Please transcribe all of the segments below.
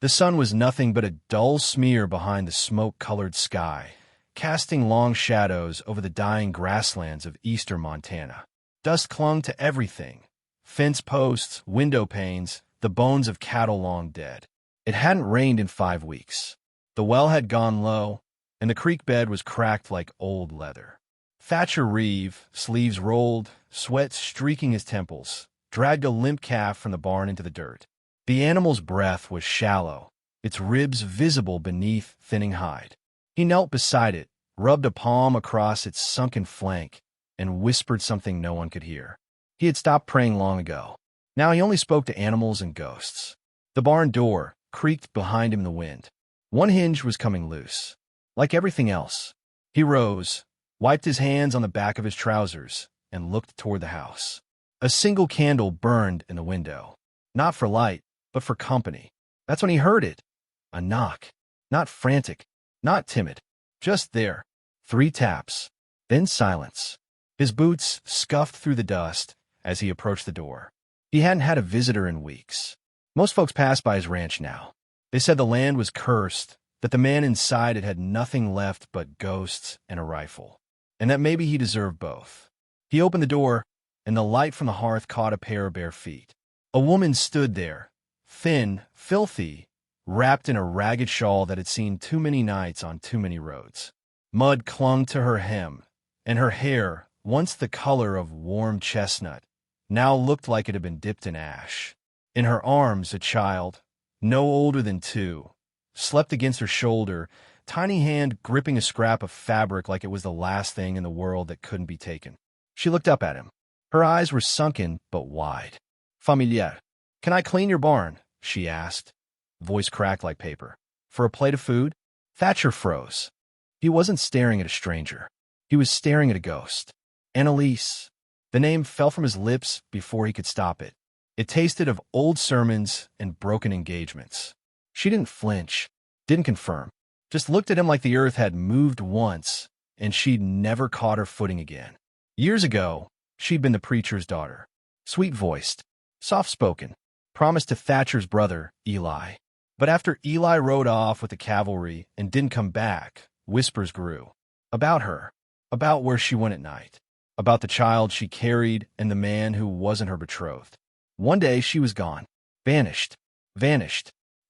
The sun was nothing but a dull smear behind the smoke-colored sky, casting long shadows over the dying grasslands of eastern Montana. Dust clung to everything: fence posts, window panes, the bones of cattle long dead. It hadn't rained in 5 weeks. The well had gone low, and the creek bed was cracked like old leather. Thatcher Reeve, sleeves rolled, sweat streaking his temples, dragged a limp calf from the barn into the dirt. The animal's breath was shallow, its ribs visible beneath thinning hide. He knelt beside it, rubbed a palm across its sunken flank, and whispered something no one could hear. He had stopped praying long ago. Now he only spoke to animals and ghosts. The barn door creaked behind him in the wind. One hinge was coming loose. Like everything else, he rose, wiped his hands on the back of his trousers, and looked toward the house. A single candle burned in the window, not for light, but for company. That's when he heard it. A knock. Not frantic, not timid. Just there. 3 taps. Then silence. His boots scuffed through the dust as he approached the door. He hadn't had a visitor in weeks. Most folks passed by his ranch now. They said the land was cursed, that the man inside it had nothing left but ghosts and a rifle, and that maybe he deserved both. He opened the door, and the light from the hearth caught a pair of bare feet. A woman stood there, thin, filthy, wrapped in a ragged shawl that had seen too many nights on too many roads. Mud clung to her hem, and her hair, once the color of warm chestnut, now looked like it had been dipped in ash. In her arms, a child, no older than 2, slept against her shoulder, tiny hand gripping a scrap of fabric like it was the last thing in the world that couldn't be taken. She looked up at him. Her eyes were sunken but wide. "Familiar, can I clean your barn?" she asked. Voice cracked like paper. "For a plate of food?" Thatcher froze. He wasn't staring at a stranger. He was staring at a ghost. Annalise. The name fell from his lips before he could stop it. It tasted of old sermons and broken engagements. She didn't flinch, didn't confirm, just looked at him like the earth had moved once and she'd never caught her footing again. Years ago, she'd been the preacher's daughter. Sweet-voiced, soft-spoken, promised to Thatcher's brother, Eli. But after Eli rode off with the cavalry and didn't come back, whispers grew. About her, about where she went at night, about the child she carried and the man who wasn't her betrothed. One day she was gone, vanished,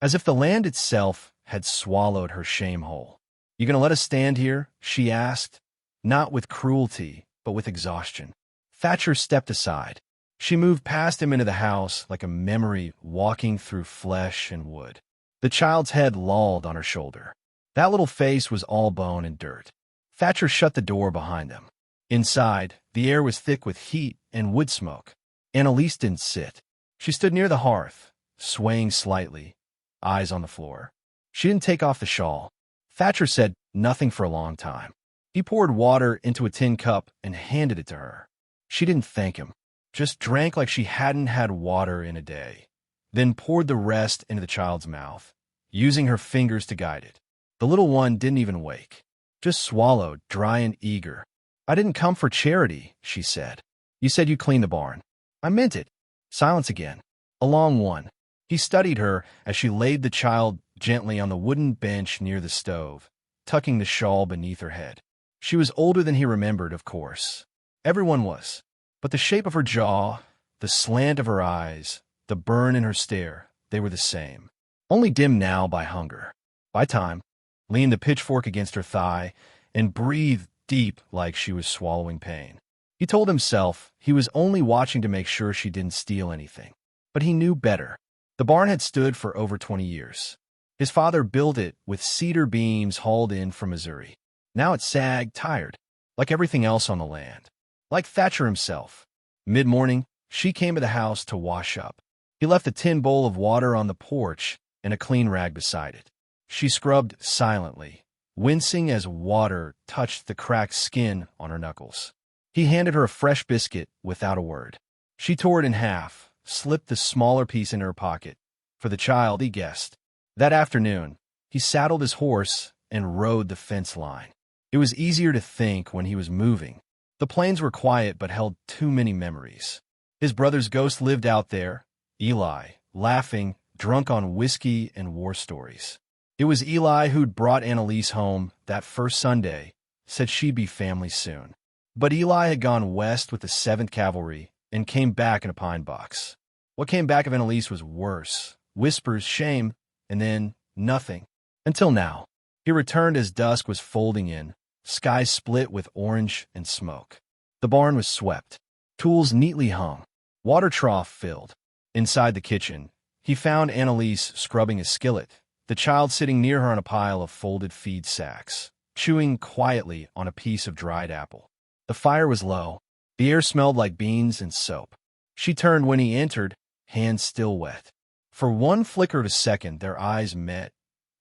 as if the land itself had swallowed her shame whole. "You gonna let us stand here?" she asked, not with cruelty, but with exhaustion. Thatcher stepped aside. She moved past him into the house like a memory walking through flesh and wood. The child's head lolled on her shoulder. That little face was all bone and dirt. Thatcher shut the door behind them. Inside, the air was thick with heat and wood smoke. Annalise didn't sit. She stood near the hearth, swaying slightly, eyes on the floor. She didn't take off the shawl. Thatcher said nothing for a long time. He poured water into a tin cup and handed it to her. She didn't thank him, just drank like she hadn't had water in a day, then poured the rest into the child's mouth, using her fingers to guide it. The little one didn't even wake, just swallowed, dry and eager. "I didn't come for charity," she said. "You said you'd clean the barn." "I meant it." Silence again. A long one. He studied her as she laid the child gently on the wooden bench near the stove, tucking the shawl beneath her head. She was older than he remembered, of course. Everyone was. But the shape of her jaw, the slant of her eyes, the burn in her stare, they were the same. Only dimmed now by hunger. By time, leaned the pitchfork against her thigh and breathed deep like she was swallowing pain. He told himself he was only watching to make sure she didn't steal anything. But he knew better. The barn had stood for over 20 years. His father built it with cedar beams hauled in from Missouri. Now it sagged, tired, like everything else on the land. Like Thatcher himself. Mid-morning, she came to the house to wash up. He left a tin bowl of water on the porch and a clean rag beside it. She scrubbed silently, wincing as water touched the cracked skin on her knuckles. He handed her a fresh biscuit without a word. She tore it in half, slipped the smaller piece in her pocket. For the child, he guessed. That afternoon, he saddled his horse and rode the fence line. It was easier to think when he was moving. The plains were quiet but held too many memories. His brother's ghost lived out there, Eli, laughing, drunk on whiskey and war stories. It was Eli who'd brought Annalise home that first Sunday, said she'd be family soon. But Eli had gone west with the 7th Cavalry and came back in a pine box. What came back of Annalise was worse. Whispers, shame, and then nothing. Until now. He returned as dusk was folding in, sky split with orange and smoke. The barn was swept. Tools neatly hung. Water trough filled. Inside the kitchen, he found Annalise scrubbing a skillet, the child sitting near her on a pile of folded feed sacks, chewing quietly on a piece of dried apple. The fire was low. The air smelled like beans and soap. She turned when he entered, hands still wet. For one flicker of a second, their eyes met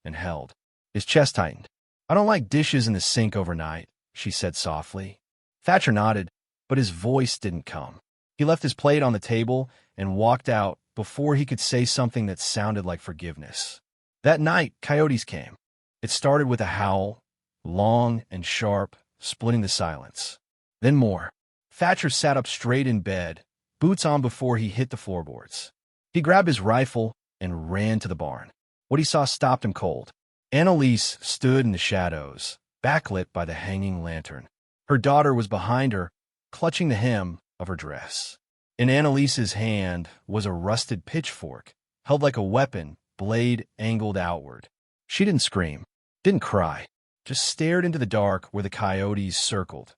and held. His chest tightened. "I don't like dishes in the sink overnight," she said softly. Thatcher nodded, but his voice didn't come. He left his plate on the table and walked out before he could say something that sounded like forgiveness. That night, coyotes came. It started with a howl, long and sharp, splitting the silence. Then more. Thatcher sat up straight in bed, boots on before he hit the floorboards. He grabbed his rifle and ran to the barn. What he saw stopped him cold. Annalise stood in the shadows, backlit by the hanging lantern. Her daughter was behind her, clutching the hem of her dress. In Annalise's hand was a rusted pitchfork, held like a weapon, blade angled outward. She didn't scream, didn't cry, just stared into the dark where the coyotes circled,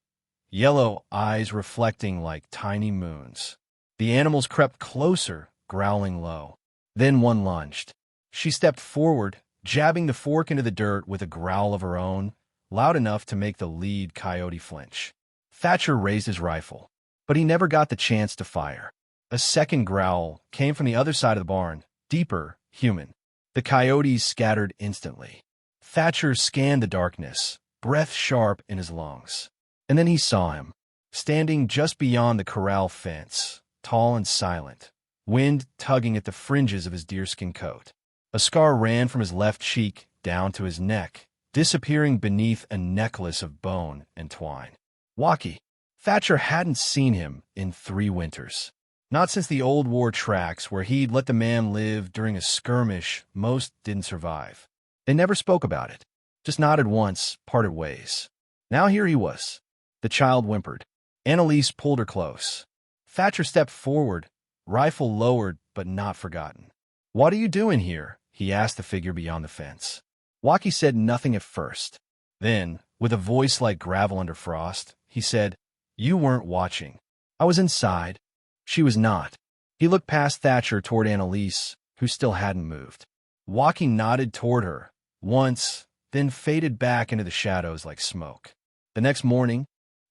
yellow eyes reflecting like tiny moons. The animals crept closer, growling low. Then one lunged. She stepped forward, jabbing the fork into the dirt with a growl of her own, loud enough to make the lead coyote flinch. Thatcher raised his rifle, but he never got the chance to fire. A second growl came from the other side of the barn, deeper, human. The coyotes scattered instantly. Thatcher scanned the darkness, breath sharp in his lungs. And then he saw him, standing just beyond the corral fence, tall and silent, wind tugging at the fringes of his deerskin coat. A scar ran from his left cheek down to his neck, disappearing beneath a necklace of bone and twine. Walkie. Thatcher hadn't seen him in 3 winters. Not since the old war tracks where he'd let the man live during a skirmish most didn't survive. They never spoke about it, just nodded once, parted ways. Now here he was. The child whimpered. Annalise pulled her close. Thatcher stepped forward, rifle lowered but not forgotten. "What are you doing here?" he asked the figure beyond the fence. Walkie said nothing at first. Then, with a voice like gravel under frost, he said, "You weren't watching. I was inside." She was not. He looked past Thatcher toward Annalise, who still hadn't moved. Walkie nodded toward her, once, then faded back into the shadows like smoke. The next morning,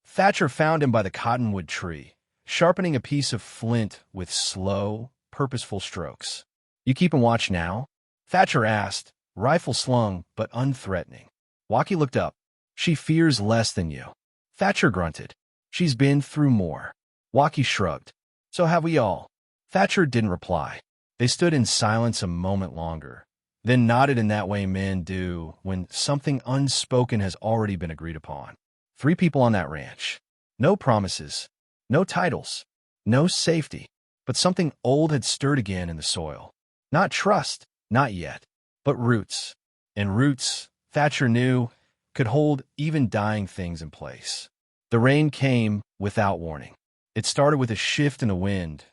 Thatcher found him by the cottonwood tree, sharpening a piece of flint with slow, purposeful strokes. "You keepin' watch now?" Thatcher asked, rifle slung but unthreatening. Walkie looked up. "She fears less than you." Thatcher grunted. "She's been through more." Walkie shrugged. "So have we all." Thatcher didn't reply. They stood in silence a moment longer, then nodded in that way men do when something unspoken has already been agreed upon. 3 people on that ranch. No promises, no titles, no safety, but something old had stirred again in the soil. Not trust, not yet, but roots. And roots, Thatcher knew, could hold even dying things in place. The rain came without warning. It started with a shift in the wind,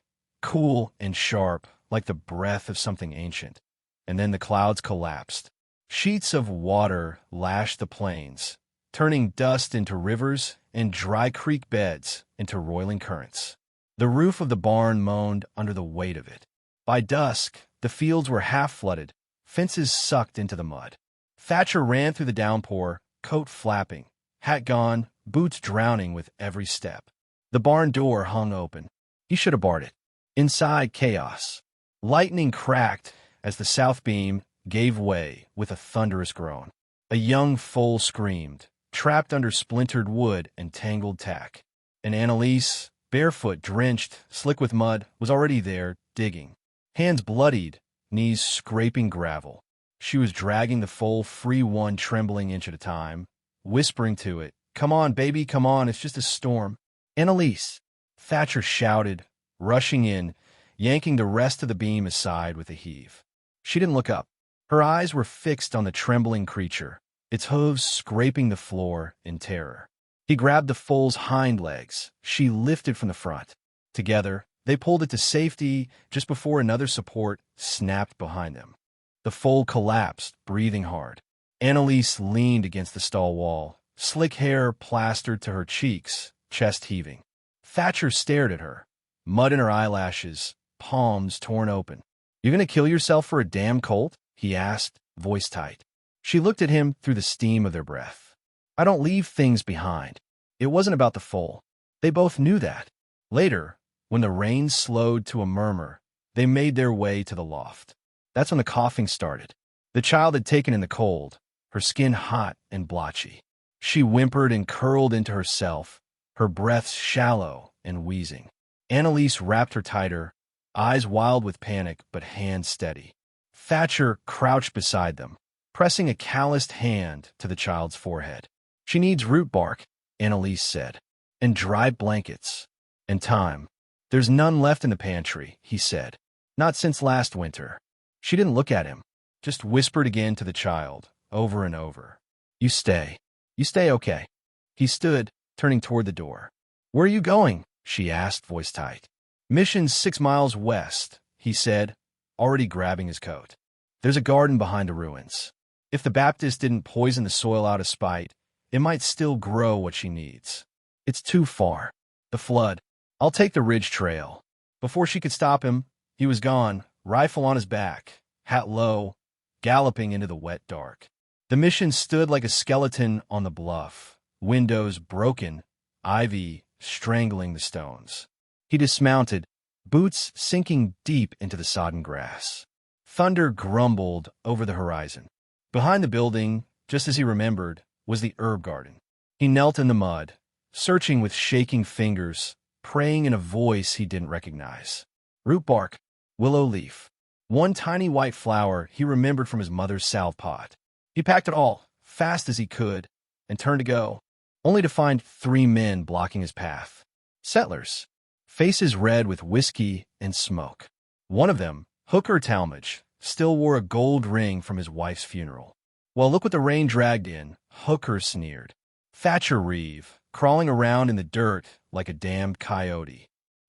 cool and sharp, like the breath of something ancient. And then the clouds collapsed. Sheets of water lashed the plains, turning dust into rivers and dry creek beds into roiling currents. The roof of the barn moaned under the weight of it. By dusk, the fields were half flooded, fences sucked into the mud. Thatcher ran through the downpour, coat flapping, hat gone, boots drowning with every step. The barn door hung open. He should have barred it. Inside, chaos. Lightning cracked as the south beam gave way with a thunderous groan. A young foal screamed, trapped under splintered wood and tangled tack. And Annalise, barefoot, drenched, slick with mud, was already there, digging. Hands bloodied, knees scraping gravel. She was dragging the foal free, one trembling inch at a time, whispering to it, "Come on, baby, come on, it's just a storm." "Annalise!" Thatcher shouted, rushing in, yanking the rest of the beam aside with a heave. She didn't look up. Her eyes were fixed on the trembling creature, its hooves scraping the floor in terror. He grabbed the foal's hind legs. She lifted from the front. Together, they pulled it to safety just before another support snapped behind them. The foal collapsed, breathing hard. Annalise leaned against the stall wall, slick hair plastered to her cheeks, chest heaving. Thatcher stared at her, mud in her eyelashes, palms torn open. "You gonna kill yourself for a damn colt?" he asked, voice tight. She looked at him through the steam of their breath. "I don't leave things behind." It wasn't about the foal. They both knew that. Later, when the rain slowed to a murmur, they made their way to the loft. That's when the coughing started. The child had taken in the cold, her skin hot and blotchy. She whimpered and curled into herself, her breaths shallow and wheezing. Annalise wrapped her tighter, eyes wild with panic but hands steady. Thatcher crouched beside them, pressing a calloused hand to the child's forehead. "She needs root bark," Annalise said, "and dry blankets, and time." "There's none left in the pantry," he said. "Not since last winter." She didn't look at him, just whispered again to the child, over and over. You stay, okay." He stood, turning toward the door. "Where are you going?" she asked, voice tight. "Mission's 6 miles west," he said, already grabbing his coat. "There's a garden behind the ruins. If the Baptist didn't poison the soil out of spite, it might still grow what she needs. It's too far. The flood. I'll take the ridge trail." Before she could stop him, he was gone, rifle on his back, hat low, galloping into the wet dark. The mission stood like a skeleton on the bluff, windows broken, ivy strangling the stones. He dismounted, boots sinking deep into the sodden grass. Thunder grumbled over the horizon. Behind the building, just as he remembered, was the herb garden. He knelt in the mud, searching with shaking fingers, praying in a voice he didn't recognize. Root bark, willow leaf. One tiny white flower he remembered from his mother's salve pot. He packed it all, fast as he could, and turned to go, only to find 3 men blocking his path. Settlers, faces red with whiskey and smoke. One of them, Hooker Talmadge, still wore a gold ring from his wife's funeral. "Well, look what the rain dragged in," Hooker sneered. Thatcher Reeve, crawling around in the dirt like a damned coyote.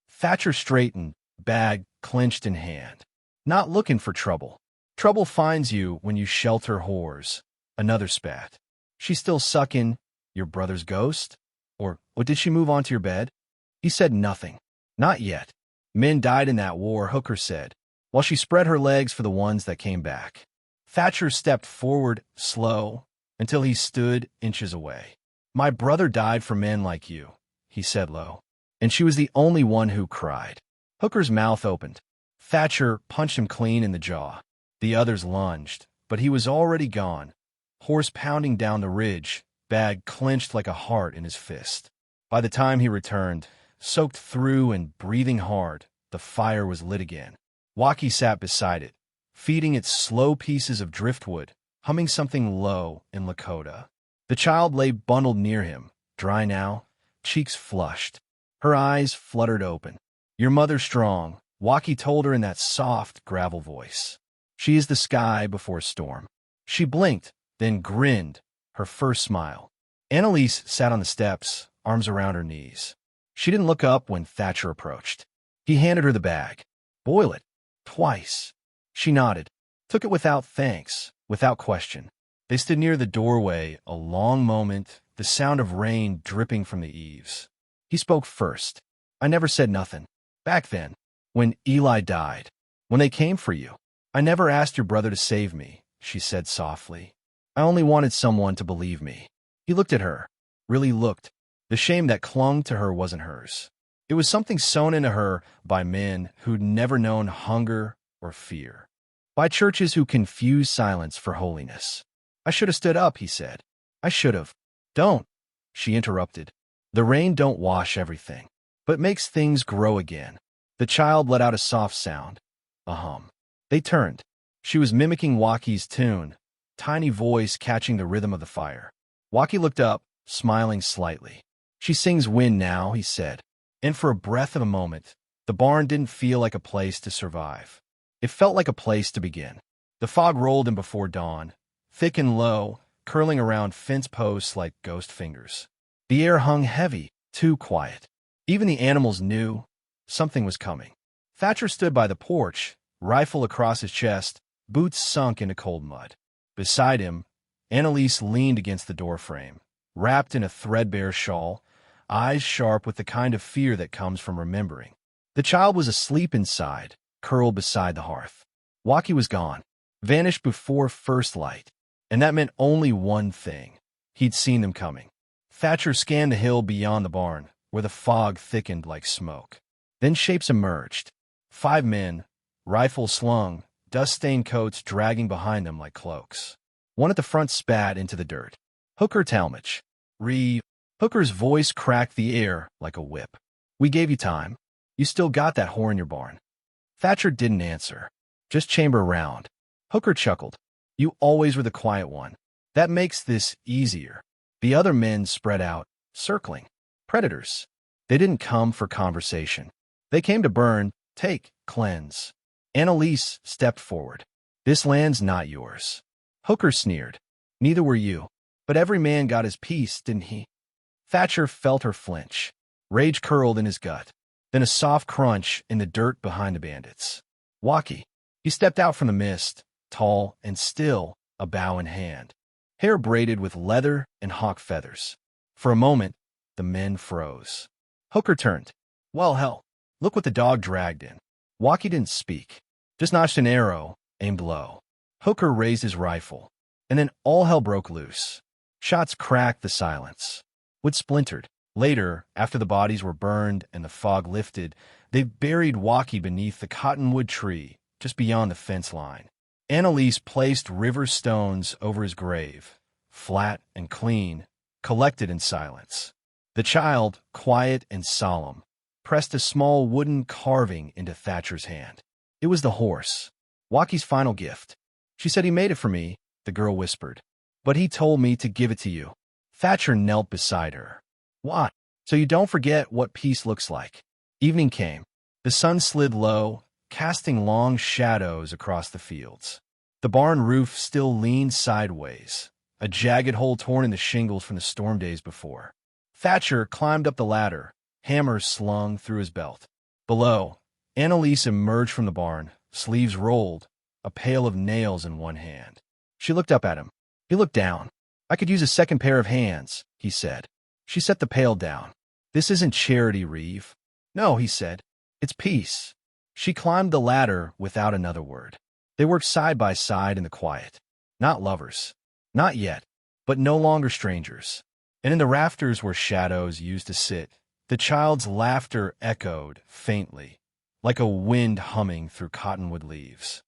Thatcher straightened, bag clenched in hand. "Not looking for trouble. Trouble finds you when you shelter whores." Another spat. "She's still sucking your brother's ghost? Or did she move onto your bed?" He said nothing. "Not yet. Men died in that war," Hooker said, while she spread her legs for the ones that came back. Thatcher stepped forward, slow, until he stood inches away. "My brother died for men like you," he said low, and she was the only one who cried. Hooker's mouth opened. Thatcher punched him clean in the jaw. The others lunged, but he was already gone, horse pounding down the ridge, bag clenched like a heart in his fist. By the time he returned, soaked through and breathing hard, the fire was lit again. Waki sat beside it, feeding it slow pieces of driftwood, humming something low in Lakota. The child lay bundled near him, dry now, cheeks flushed. Her eyes fluttered open. "Your mother's strong," Waki told her in that soft gravel voice. "She is the sky before a storm." She blinked, then grinned, her first smile. Annalise sat on the steps, arms around her knees. She didn't look up when Thatcher approached. He handed her the bag. "Boil it. Twice." She nodded, took it without thanks, without question. They stood near the doorway a long moment, the sound of rain dripping from the eaves. He spoke first. "I never said nothing. Back then, when Eli died, when they came for you, I never asked your brother to save me," she said softly. "I only wanted someone to believe me." He looked at her, really looked. The shame that clung to her wasn't hers. It was something sewn into her by men who'd never known hunger or fear, by churches who confused silence for holiness. "I should have stood up," he said. "I should have." "Don't," she interrupted. "The rain don't wash everything, but makes things grow again." The child let out a soft sound, a hum. They turned. She was mimicking Waki's tune, tiny voice catching the rhythm of the fire. Waki looked up, smiling slightly. "She sings wind now," he said. And for a breath of a moment, the barn didn't feel like a place to survive. It felt like a place to begin. The fog rolled in before dawn, thick and low, curling around fence posts like ghost fingers. The air hung heavy, too quiet. Even the animals knew something was coming. Thatcher stood by the porch, rifle across his chest, boots sunk into cold mud. Beside him, Annalise leaned against the doorframe, wrapped in a threadbare shawl, eyes sharp with the kind of fear that comes from remembering. The child was asleep inside, curled beside the hearth. Walkie was gone, vanished before first light, and that meant only one thing. He'd seen them coming. Thatcher scanned the hill beyond the barn, where the fog thickened like smoke. Then shapes emerged. 5 men, rifles slung, dust-stained coats dragging behind them like cloaks. One at the front spat into the dirt. "Hooker Talmadge." "Reeve." Hooker's voice cracked the air like a whip. "We gave you time. You still got that whore in your barn." Thatcher didn't answer. "Just chamber around." Hooker chuckled. "You always were the quiet one. That makes this easier." The other men spread out, circling. Predators. They didn't come for conversation. They came to burn, take, cleanse. Annalise stepped forward. "This land's not yours." Hooker sneered. "Neither were you. But every man got his piece, didn't he?" Thatcher felt her flinch. Rage curled in his gut. Then a soft crunch in the dirt behind the bandits. Walkie. He stepped out from the mist, tall and still, a bow in hand. Hair braided with leather and hawk feathers. For a moment, the men froze. Hooker turned. "Well, hell, look what the dog dragged in." Walkie didn't speak, just notched an arrow, aimed low. Hooker raised his rifle, and then all hell broke loose. Shots cracked the silence. Wood splintered. Later, after the bodies were burned and the fog lifted, they buried Walkie beneath the cottonwood tree just beyond the fence line. Annalise placed river stones over his grave, flat and clean, collected in silence. The child, quiet and solemn, pressed a small wooden carving into Thatcher's hand. It was the horse, Walkie's final gift. "She said he made it for me," the girl whispered. "But he told me to give it to you." Thatcher knelt beside her. "What? So you don't forget what peace looks like." Evening came. The sun slid low, casting long shadows across the fields. The barn roof still leaned sideways, a jagged hole torn in the shingles from the storm days before. Thatcher climbed up the ladder, hammer slung through his belt. Below, Annalise emerged from the barn, sleeves rolled, a pail of nails in one hand. She looked up at him. He looked down. "I could use a second pair of hands," he said. She set the pail down. "This isn't charity, Reeve." "No," he said. "It's peace." She climbed the ladder without another word. They worked side by side in the quiet. Not lovers. Not yet, but no longer strangers. And in the rafters where shadows used to sit, the child's laughter echoed faintly, like a wind humming through cottonwood leaves.